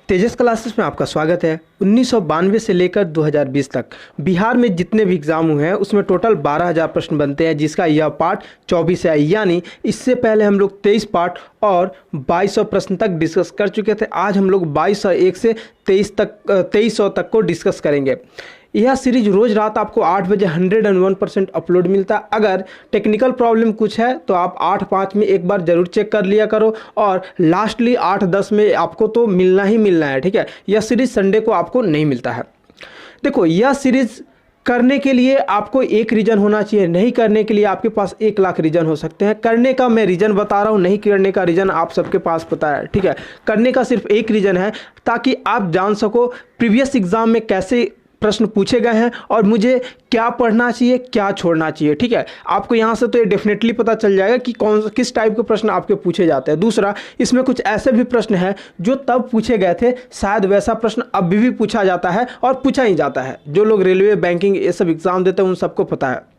तेजस classes में आपका स्वागत है। 1992 से लेकर 2020 तक बिहार में जितने भी एग्ज़ाम हुए हैं उसमें टोटल 12,000 प्रश्न बनते हैं, जिसका यह पार्ट 24 है। यानी इससे पहले हम लोग 23 पार्ट और 2200 प्रश्न तक डिस्कस कर चुके थे। आज हम लोग 2201 से 2300 तक को डिस्कस करेंगे। यह सीरीज रोज़ रात आपको 8 बजे 101% अपलोड मिलता है। अगर टेक्निकल प्रॉब्लम कुछ है तो आप 8-5 में एक बार ज़रूर चेक कर लिया करो, और लास्टली 8-10 में आपको तो मिलना ही मिलना है, ठीक है। यह सीरीज संडे को आपको नहीं मिलता है। देखो, यह सीरीज करने के लिए आपको एक रीज़न होना चाहिए, नहीं करने के लिए आपके पास 1 लाख रीज़न हो सकते हैं। करने का मैं रीज़न बता रहा हूँ, नहीं करने का रीज़न आप सबके पास पता है, ठीक है। करने का सिर्फ एक रीज़न है, ताकि आप जान सको प्रीवियस एग्ज़ाम में कैसे प्रश्न पूछे गए हैं और मुझे क्या पढ़ना चाहिए, क्या छोड़ना चाहिए, ठीक है। आपको यहाँ से तो ये डेफिनेटली पता चल जाएगा कि किस टाइप के प्रश्न आपके पूछे जाते हैं। दूसरा, इसमें कुछ ऐसे भी प्रश्न हैं जो तब पूछे गए थे, शायद वैसा प्रश्न अभी भी पूछा जाता है और पूछा ही जाता है। जो लोग रेलवे, बैंकिंग ये सब एग्ज़ाम देते हैं उन सबको पता है।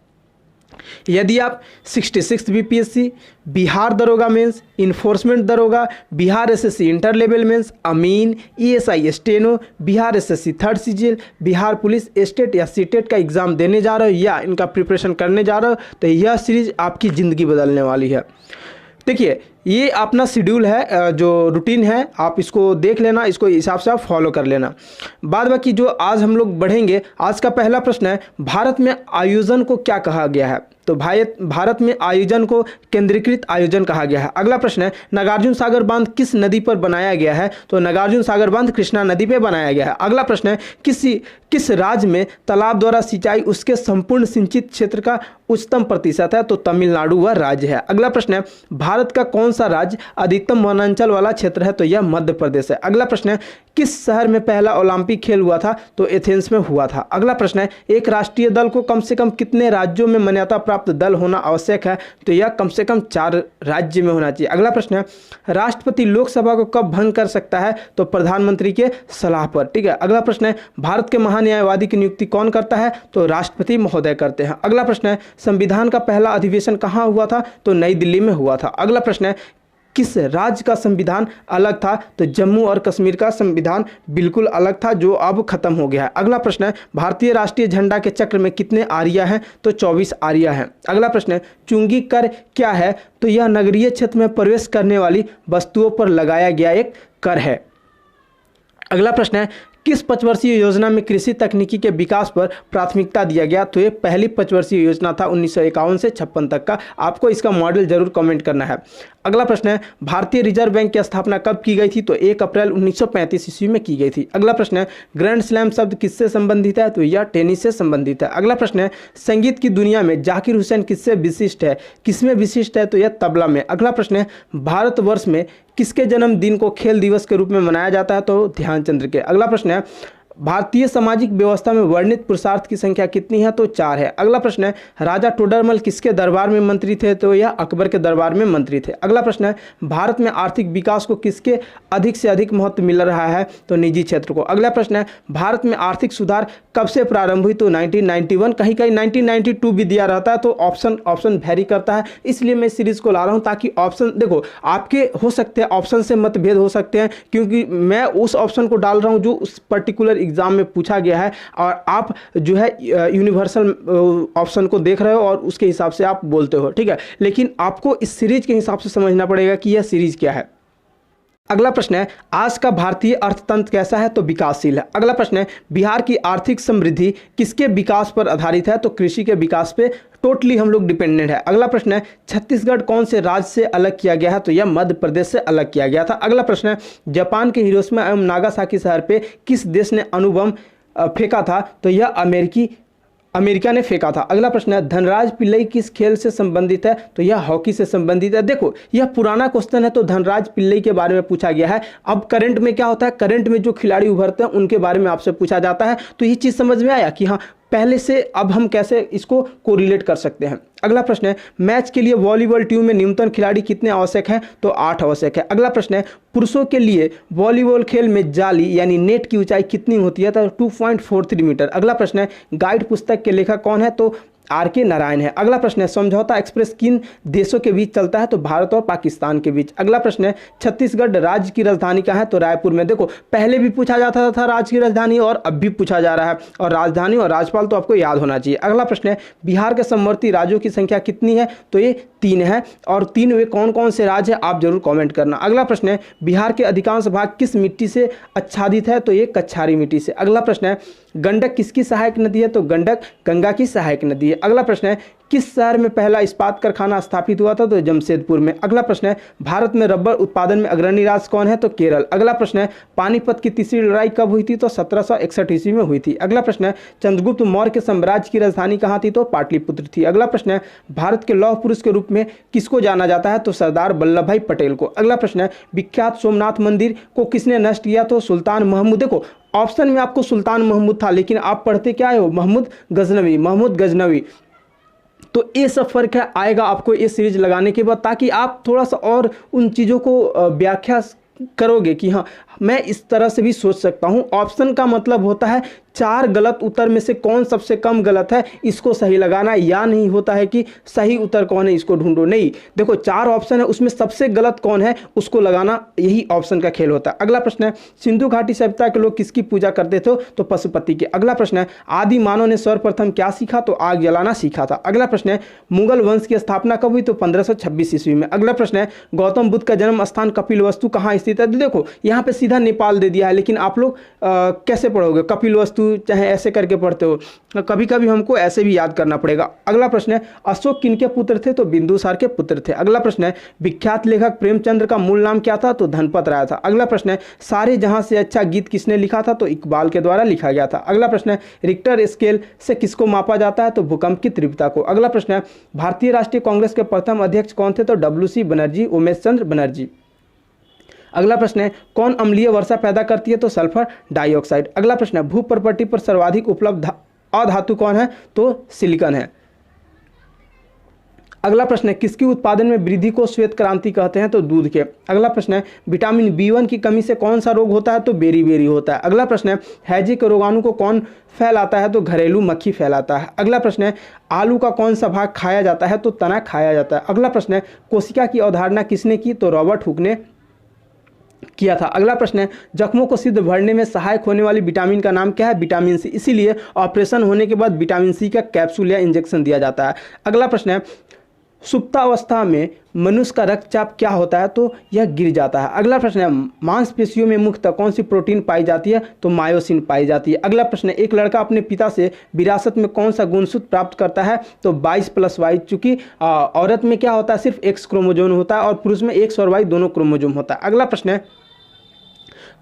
यदि आप 66 बीपीएससी, बिहार दरोगा मेंस, इन्फोर्समेंट दरोगा, Bihar SSC inter level mains, अमीन, ESI steno, Bihar SSC third CGL, Bihar police state या सीटेट का एग्ज़ाम देने जा रहे हो या इनका प्रिपरेशन करने जा रहे हो, तो यह सीरीज आपकी ज़िंदगी बदलने वाली है। देखिए, ये अपना शेड्यूल है, जो रूटीन है, आप इसको देख लेना, इसको हिसाब से आप फॉलो कर लेना। बाद बाकी जो आज हम लोग बढ़ेंगे, आज का पहला प्रश्न है, भारत में आयोजन को क्या कहा गया है? तो भारत में आयोजन को केंद्रीकृत आयोजन कहा गया है। अगला प्रश्न है, नागार्जुन सागर बांध किस नदी पर बनाया गया है? तो नागार्जुन सागर बांध कृष्णा नदी पर बनाया गया है। अगला प्रश्न है, किस राज्य में तालाब द्वारा सिंचाई उसके संपूर्ण सिंचित क्षेत्र का उच्चतम प्रतिशत है? तो तमिलनाडु वह राज्य है। अगला प्रश्न है, भारत का कौन सा राज्य अधिकतम वनांचल वाला क्षेत्र है? तो यह मध्य प्रदेश है। अगला प्रश्न है, किस शहर में पहला ओलंपिक खेल हुआ था? तो एथेंस में हुआ था। अगला प्रश्न है, एक राष्ट्रीय दल को कम से कम कितने राज्यों में मान्यता प्राप्त दल होना आवश्यक है? तो यह कम से कम 4 राज्य में होना चाहिए। अगला प्रश्न है, राष्ट्रपति लोकसभा को कब भंग कर सकता है? तो प्रधानमंत्री के सलाह पर, ठीक है। अगला प्रश्न है, भारत के महान्यायवादी की नियुक्ति कौन करता है? तो राष्ट्रपति महोदय करते हैं। अगला प्रश्न है, संविधान का पहला अधिवेशन कहाँ हुआ था? तो नई दिल्ली में हुआ था। अगला प्रश्न है, किस राज्य का संविधान अलग था? तो जम्मू और कश्मीर का संविधान बिल्कुल अलग था, जो अब खत्म हो गया है। अगला प्रश्न है, भारतीय राष्ट्रीय झंडा के चक्र में कितने आरिया हैं? तो 24 आरिया हैं। अगला प्रश्न है, चुंगी कर क्या है? तो यह नगरीय क्षेत्र में प्रवेश करने वाली वस्तुओं पर लगाया गया एक कर है। अगला प्रश्न है, किस 5 वर्षीय योजना में कृषि तकनीकी के विकास पर प्राथमिकता दिया गया? तो ये पहली 5 वर्षीय योजना था 1951 से 56 तक का। आपको इसका मॉडल जरूर कमेंट करना है। अगला प्रश्न है, भारतीय रिजर्व बैंक की स्थापना कब की गई थी? तो 1 अप्रैल 1935 ईस्वी में की गई थी। अगला प्रश्न है, ग्रैंड स्लैम शब्द किससे संबंधित है? तो यह टेनिस से संबंधित है। अगला प्रश्न है, संगीत की दुनिया में जाकिर हुसैन किससे विशिष्ट है? किसमें विशिष्ट है? तो यह तबला में। अगला प्रश्न है, भारतवर्ष में किसके जन्मदिन को खेल दिवस के रूप में मनाया जाता है? तो ध्यानचंद्र के। अगला प्रश्न है, भारतीय सामाजिक व्यवस्था में वर्णित पुरुषार्थ की संख्या कितनी है? तो 4 है। अगला प्रश्न है, राजा टोडरमल किसके दरबार में मंत्री थे? तो यह अकबर के दरबार में मंत्री थे। अगला प्रश्न है, भारत में आर्थिक विकास को किसके अधिक से अधिक महत्व मिल रहा है? तो निजी क्षेत्र को। अगला प्रश्न है, भारत में आर्थिक सुधार कब से प्रारंभ हुई? तो 1991, कहीं कहीं 1992 भी दिया रहता है, तो ऑप्शन वेरी करता है। इसलिए मैं इस सीरीज को ला रहा हूँ, ताकि ऑप्शन देखो आपके हो सकते हैं, ऑप्शन से मतभेद हो सकते हैं, क्योंकि मैं उस ऑप्शन को डाल रहा हूँ जो उस पर्टिकुलर एग्जाम में पूछा गया है, और आप जो है यूनिवर्सल ऑप्शन को देख रहे हो और उसके हिसाब से आप बोलते हो, ठीक है। लेकिन आपको इस सीरीज के हिसाब से समझना पड़ेगा कि यह सीरीज क्या है। अगला प्रश्न है, आज का भारतीय अर्थतंत्र कैसा है? तो विकासशील है। अगला प्रश्न है, बिहार की आर्थिक समृद्धि किसके विकास पर आधारित है? तो कृषि के विकास पे टोटली हम लोग डिपेंडेंट है। अगला प्रश्न है, छत्तीसगढ़ कौन से राज्य से अलग किया गया है? तो यह मध्य प्रदेश से अलग किया गया था। अगला प्रश्न है, जापान के हिरोशिमा एवं नागासाकी शहर पे किस देश ने अणु बम फेंका था? तो यह अमेरिका ने फेंका था। अगला प्रश्न है, धनराज पिल्लई किस खेल से संबंधित है? तो यह हॉकी से संबंधित है। देखो, यह पुराना क्वेश्चन है, तो धनराज पिल्लई के बारे में पूछा गया है। अब करंट में क्या होता है, करंट में जो खिलाड़ी उभरते हैं उनके बारे में आपसे पूछा जाता है। तो ये चीज़ समझ में आया कि हाँ, पहले से अब हम कैसे इसको कोरिलेट कर सकते हैं। अगला प्रश्न है, मैच के लिए वॉलीबॉल टीम में न्यूनतम खिलाड़ी कितने आवश्यक हैं? तो 8 आवश्यक है। अगला प्रश्न है, पुरुषों के लिए वॉलीबॉल खेल में जाली यानी नेट की ऊंचाई कितनी होती है? तो 2.43 मीटर। अगला प्रश्न है, गाइड पुस्तक के लेखक कौन है? तो आर के नारायण है। अगला प्रश्न है समझौता एक्सप्रेस किन देशों के बीच चलता है? तो भारत और पाकिस्तान के बीच। अगला प्रश्न है छत्तीसगढ़ राज्य की राजधानी कहाँ है? तो रायपुर में। देखो पहले भी पूछा जाता था राज्य की राजधानी और अब भी पूछा जा रहा है, और राजधानी और राज्यपाल तो आपको याद होना चाहिए। अगला प्रश्न है बिहार के समवर्ती राज्यों की संख्या कितनी है? तो ये 3 है, और 3 वे कौन कौन से राज्य है आप जरूर कॉमेंट करना। अगला प्रश्न है बिहार के अधिकांश भाग किस मिट्टी से आच्छादित है? तो ये कछारी मिट्टी से। अगला प्रश्न है गंडक किसकी सहायक नदी है? तो गंडक गंगा की सहायक नदी है। अगला प्रश्न है किस शहर में पहला इस्पात कारखाना स्थापित हुआ था? तो जमशेदपुर में। अगला प्रश्न है भारत में रबर उत्पादन में अग्रणी राज्य कौन है? तो केरल। अगला प्रश्न है पानीपत की तीसरी लड़ाई कब हुई थी? तो 1761 ईस्वी में हुई थी। अगला प्रश्न है चंद्रगुप्त मौर्य के साम्राज्य की राजधानी कहाँ थी? तो पाटलिपुत्र थी। अगला प्रश्न है भारत के लौह पुरुष के रूप में किसको जाना जाता है? तो सरदार वल्लभ भाई पटेल को। अगला प्रश्न है विख्यात सोमनाथ मंदिर को किसने नष्ट किया? तो सुल्तान महमूद। देखो ऑप्शन में आपको सुल्तान महमूद था, लेकिन आप पढ़ते क्या हो? महमूद गजनवी। तो ये सब फर्क है आएगा आपको ये सीरीज लगाने के बाद, ताकि आप थोड़ा सा और उन चीज़ों को व्याख्या करोगे कि हाँ मैं इस तरह से भी सोच सकता हूँ। ऑप्शन का मतलब होता है 4 गलत उत्तर में से कौन सबसे कम गलत है इसको सही लगाना, या नहीं होता है कि सही उत्तर कौन है इसको ढूंढो। नहीं, देखो 4 ऑप्शन है उसमें सबसे गलत कौन है उसको लगाना, यही ऑप्शन का खेल होता है। अगला प्रश्न है सिंधु घाटी सभ्यता के लोग किसकी पूजा करते थे? तो पशुपति के। अगला प्रश्न है आदि मानव ने सर्वप्रथम क्या सीखा? तो आग जलाना सीखा था। अगला प्रश्न है मुगल वंश की स्थापना कब हुई? तो 1526 ईस्वी में। अगला प्रश्न है गौतम बुद्ध का जन्म स्थान कपिलवस्तु कहाँ स्थित है? देखो यहाँ पे सीधा नेपाल दे दिया है, लेकिन आप लोग कैसे पढ़ोगे? कपिलवस्तु चाहे ऐसे करके पढ़ते हो, कभी कभी हमको ऐसे भी याद करना पड़ेगा। अगला प्रश्न है अशोक किनके पुत्र थे? तो बिंदुसार के पुत्र थे। अगला प्रश्न है विख्यात लेखक प्रेमचंद्र का मूल नाम क्या था? तो धनपत राय था। अगला प्रश्न है सारे जहां से अच्छा गीत किसने लिखा था? तो इकबाल के द्वारा लिखा गया था। अगला प्रश्न है रिक्टर स्केल से किसको मापा जाता है? तो भूकंप की तीव्रता को। अगला प्रश्न है भारतीय राष्ट्रीय कांग्रेस के प्रथम अध्यक्ष कौन थे? तो WC बनर्जी, उमेश चंद्र बनर्जी। अगला प्रश्न है कौन अम्लीय वर्षा पैदा करती है? तो सल्फर डाइऑक्साइड। अगला प्रश्न है भू प्रॉपर्टी पर सर्वाधिक उपलब्ध अधातु कौन है? तो सिलिकॉन है। अगला प्रश्न है किसके उत्पादन में वृद्धि को श्वेत क्रांति कहते हैं? तो दूध के। अगला प्रश्न है विटामिन B1 की कमी से कौन सा रोग होता है? तो बेरी होता है। अगला प्रश्न है हैजे के रोगाणु को कौन फैलाता है? तो घरेलू मक्खी फैलाता है। अगला प्रश्न है आलू का कौन सा भाग खाया जाता है? तो तना खाया जाता है। अगला प्रश्न है कोशिका की अवधारणा किसने की? तो रॉबर्ट हुक ने किया था। अगला प्रश्न है जख्मों को शीघ्र भरने में सहायक होने वाली विटामिन का नाम क्या है? Vitamin C। इसीलिए ऑपरेशन होने के बाद विटामिन C का कैप्सूल या इंजेक्शन दिया जाता है। अगला प्रश्न है सुप्तावस्था में मनुष्य का रक्तचाप क्या होता है? तो यह गिर जाता है। अगला प्रश्न है मांसपेशियों में मुख्यतः कौन सी प्रोटीन पाई जाती है? तो मायोसिन पाई जाती है। अगला प्रश्न है एक लड़का अपने पिता से विरासत में कौन सा गुणसूत्र प्राप्त करता है? तो 22+Y। चूंकि औरत में क्या होता है सिर्फ X क्रोमोजोम होता है और पुरुष में X और Y दोनों क्रोमोजोम होता है। अगला प्रश्न है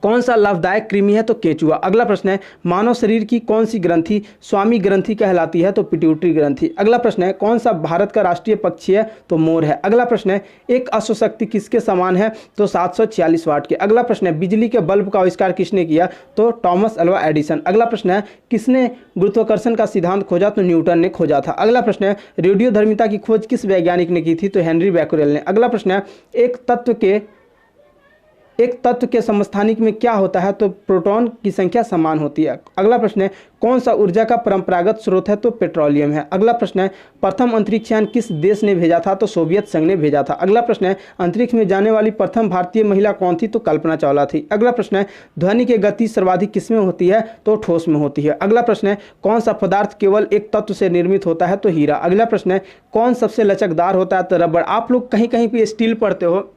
कौन सा लाभदायक कृमि है? तो केंचुआ। अगला प्रश्न है मानव शरीर की कौन सी ग्रंथि स्वामी ग्रंथि कहलाती है? तो पिट्यूटरी ग्रंथि। अगला प्रश्न है कौन सा भारत का राष्ट्रीय पक्षी है? तो मोर है। अगला प्रश्न है एक अश्वशक्ति किसके समान है? तो 746 वाट के। अगला प्रश्न है बिजली के बल्ब का आविष्कार किसने किया? तो टॉमस अल्वा एडिसन। अगला प्रश्न है किसने गुरुत्वाकर्षण का सिद्धांत खोजा? तो न्यूटन ने खोजा था। अगला प्रश्न है रेडियोधर्मिता की खोज किस वैज्ञानिक ने की थी? तो हेनरी बैक्यूरेल ने। अगला प्रश्न है एक तत्व के समस्थानिक में क्या होता है? तो प्रोटॉन की संख्या समान होती है। अगला प्रश्न है कौन सा ऊर्जा का परंपरागत स्रोत है? तो पेट्रोलियम है। अगला प्रश्न है प्रथम अंतरिक्षयान किस देश ने भेजा था? तो सोवियत संघ ने भेजा था। अगला प्रश्न है अंतरिक्ष में जाने वाली प्रथम भारतीय महिला कौन थी? तो कल्पना चावला थी। अगला प्रश्न है ध्वनि की गति सर्वाधिक किसमें होती है? तो ठोस में होती है। अगला प्रश्न है कौन सा पदार्थ केवल एक तत्व से निर्मित होता है? तो हीरा। अगला प्रश्न है कौन सबसे लचकदार होता है? तो रबड़। आप लोग कहीं कहीं पर स्टील पढ़ते हो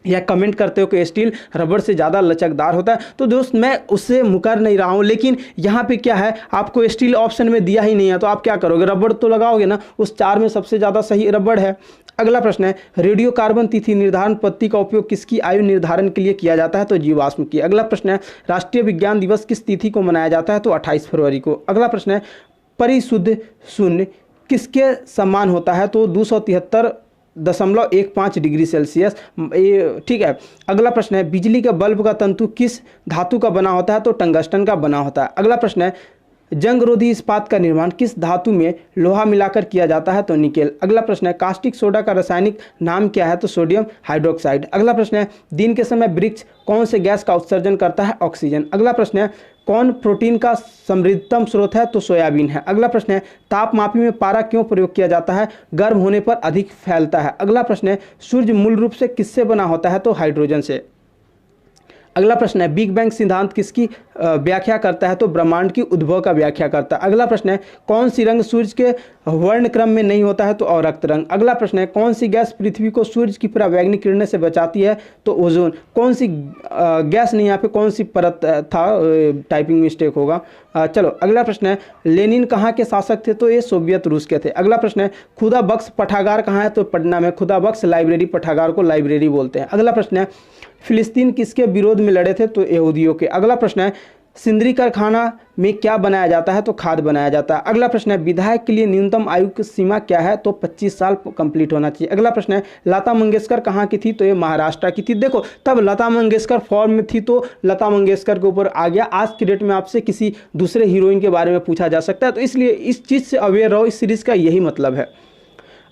या कमेंट करते हो कि स्टील रबड़ से ज़्यादा लचकदार होता है, तो दोस्त मैं उससे मुकर नहीं रहा हूँ, लेकिन यहाँ पे क्या है आपको स्टील ऑप्शन में दिया ही नहीं है, तो आप क्या करोगे? रबड़ तो लगाओगे ना। उस 4 में सबसे ज़्यादा सही रबड़ है। अगला प्रश्न है रेडियो कार्बन तिथि निर्धारण पद्धति का उपयोग किसकी आयु निर्धारण के लिए किया जाता है? तो जीवाश्म की। अगला प्रश्न है राष्ट्रीय विज्ञान दिवस किस तिथि को मनाया जाता है? तो 28 फरवरी को। अगला प्रश्न है परिशुद्ध शून्य किसके समान होता है? तो 273.15 डिग्री सेल्सियस, ये ठीक है। अगला प्रश्न है बिजली के बल्ब का तंतु किस धातु का बना होता है? तो टंगस्टन का बना होता है। अगला प्रश्न है जंगरोधी इस्पात का निर्माण किस धातु में लोहा मिलाकर किया जाता है? तो निकेल। अगला प्रश्न है कास्टिक सोडा का रासायनिक नाम क्या है? तो सोडियम हाइड्रोक्साइड। अगला प्रश्न है दिन के समय वृक्ष कौन से गैस का उत्सर्जन करता है? ऑक्सीजन। अगला प्रश्न है कौन प्रोटीन का समृद्धतम स्रोत है? तो सोयाबीन है। अगला प्रश्न है तापमापी में पारा क्यों प्रयोग किया जाता है? गर्म होने पर अधिक फैलता है। अगला प्रश्न है सूर्य मूल रूप से किससे बना होता है? तो हाइड्रोजन से। अगला प्रश्न है बिग बैंग सिद्धांत किसकी व्याख्या करता है? तो ब्रह्मांड की उद्भव का व्याख्या करता है। अगला प्रश्न है कौन सी रंग सूर्य के वर्ण क्रम में नहीं होता है? तो अवरक्त रंग। अगला प्रश्न है कौन सी गैस पृथ्वी को सूर्य की परावैंगनिक किरणें से बचाती है? तो ओजोन। कौन सी गैस नहीं, यहाँ पे कौन सी परत था, टाइपिंग मिस्टेक होगा। चलो अगला प्रश्न है लेनिन कहाँ के शासक थे? तो ये सोवियत रूस के थे। अगला प्रश्न है खुदा बख्श पठागार कहाँ है? तो पटना में। खुदा बख्श लाइब्रेरी, पठागार को लाइब्रेरी बोलते हैं। अगला प्रश्न है फिलिस्तीन किसके विरोध में लड़े थे? तो यहूदियों के। अगला प्रश्न है सिंदरी कारखाना में क्या बनाया जाता है? तो खाद बनाया जाता है। अगला प्रश्न है विधायक के लिए न्यूनतम आयु की सीमा क्या है? तो 25 साल कंप्लीट होना चाहिए। अगला प्रश्न है लता मंगेशकर कहाँ की थी? तो ये महाराष्ट्र की थी। देखो तब लता मंगेशकर फॉर्म में थी तो लता मंगेशकर के ऊपर आ गया। आज की डेट में आपसे किसी दूसरे हीरोइन के बारे में पूछा जा सकता है, तो इसलिए इस चीज़ से अवेयर रहो। इस सीरीज़ का यही मतलब है।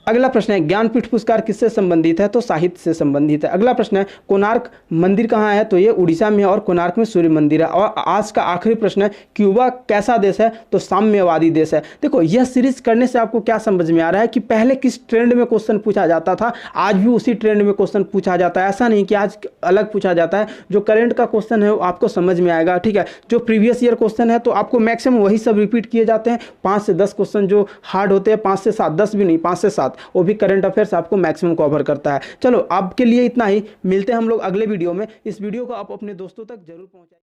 अगला प्रश्न है ज्ञानपीठ पुरस्कार किससे संबंधित है? तो साहित्य से संबंधित है। अगला प्रश्न है कोणार्क मंदिर कहाँ है? तो ये उड़ीसा में है और कोणार्क में सूर्य मंदिर है। और आज का आखिरी प्रश्न है क्यूबा कैसा देश है? तो साम्यवादी देश है। देखो यह सीरीज करने से आपको क्या समझ में आ रहा है कि पहले किस ट्रेंड में क्वेश्चन पूछा जाता था, आज भी उसी ट्रेंड में क्वेश्चन पूछा जाता है। ऐसा नहीं कि आज अलग पूछा जाता है। जो करंट का क्वेश्चन है वो आपको समझ में आएगा, ठीक है। जो प्रीवियस ईयर क्वेश्चन है तो आपको मैक्सिमम वही सब रिपीट किए जाते हैं। 5 से 10 क्वेश्चन जो हार्ड होते हैं, 5 से 7, 10 भी नहीं, 5 से 7, वो भी करंट अफेयर्स आपको मैक्सिमम कवर करता है। चलो आपके लिए इतना ही, मिलते हैं हम लोग अगले वीडियो में। इस वीडियो को आप अपने दोस्तों तक जरूर पहुंचाएं।